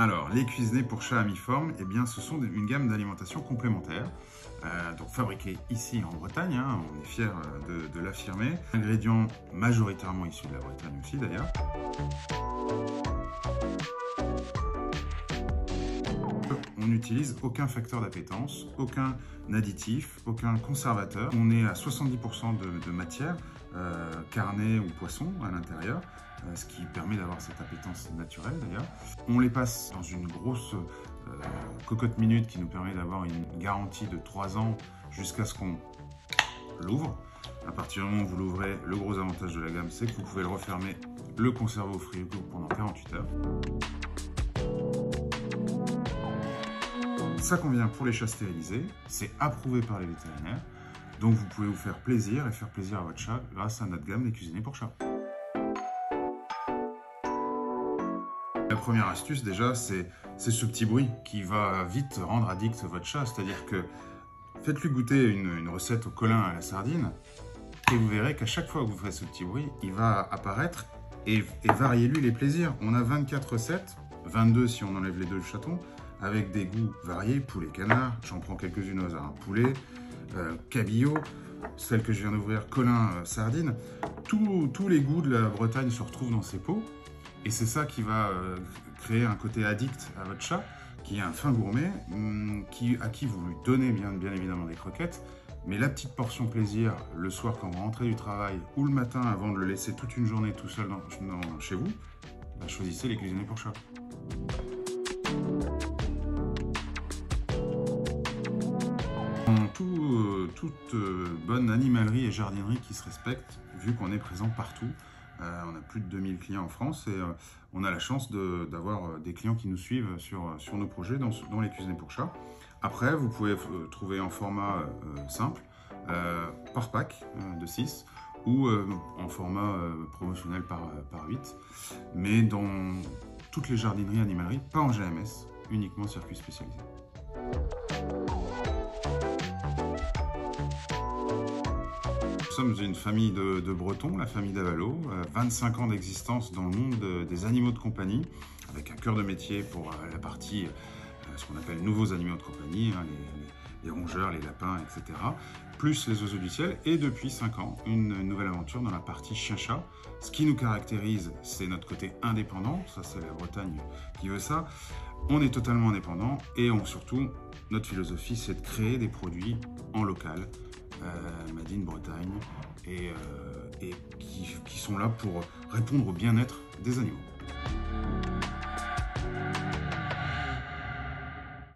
Alors, les cuisinés pour chats amiformes, eh bien, ce sont une gamme d'alimentation complémentaire, donc fabriquée ici en Bretagne, hein, on est fiers de l'affirmer. Ingrédients majoritairement issus de la Bretagne aussi d'ailleurs. On n'utilise aucun facteur d'appétence, aucun additif, aucun conservateur. On est à 70% de matière, carnet ou poisson à l'intérieur, ce qui permet d'avoir cette appétence naturelle d'ailleurs. On les passe dans une grosse cocotte minute qui nous permet d'avoir une garantie de 3 ans jusqu'à ce qu'on l'ouvre. À partir du moment où vous l'ouvrez, le gros avantage de la gamme, c'est que vous pouvez le refermer, le conserver au frigo pendant 48 heures. Ça convient pour les chats stérilisés, c'est approuvé par les vétérinaires, donc vous pouvez vous faire plaisir et faire plaisir à votre chat grâce à notre gamme des cuisinés pour chats. La première astuce déjà, c'est ce petit bruit qui va vite rendre addict votre chat, c'est-à-dire que faites-lui goûter une recette au colin à la sardine et vous verrez qu'à chaque fois que vous ferez ce petit bruit, il va apparaître et variez-lui les plaisirs. On a 24 recettes, 22 si on enlève les 2 chatons, avec des goûts variés, poulet canard, j'en prends quelques-unes au hasard, poulet, cabillaud, celle que je viens d'ouvrir, colin sardine. Tous les goûts de la Bretagne se retrouvent dans ces pots, et c'est ça qui va créer un côté addict à votre chat, qui est un fin gourmet, à qui vous lui donnez bien évidemment des croquettes, mais la petite portion plaisir le soir quand vous rentrez du travail, ou le matin avant de le laisser toute une journée tout seul chez vous, bah, choisissez les cuisinés pour chat. Toute bonne animalerie et jardinerie qui se respecte, vu qu'on est présent partout. On a plus de 2000 clients en France et on a la chance d'avoir des clients qui nous suivent sur nos projets dans les cuisinés pour chats. Après, vous pouvez trouver en format simple, par pack de 6 ou en format promotionnel par 8, mais dans toutes les jardineries animaleries, pas en GMS, uniquement circuit spécialisé. Nous sommes une famille de Bretons, la famille Davalo, 25 ans d'existence dans le monde des animaux de compagnie, avec un cœur de métier pour la partie, ce qu'on appelle nouveaux animaux de compagnie, hein, les rongeurs, les lapins, etc., plus les oiseaux du ciel, et depuis 5 ans, une nouvelle aventure dans la partie chien-chat. Ce qui nous caractérise, c'est notre côté indépendant, ça c'est la Bretagne qui veut ça. On est totalement indépendant et surtout, notre philosophie, c'est de créer des produits en local, Made in Bretagne, et qui sont là pour répondre au bien-être des animaux.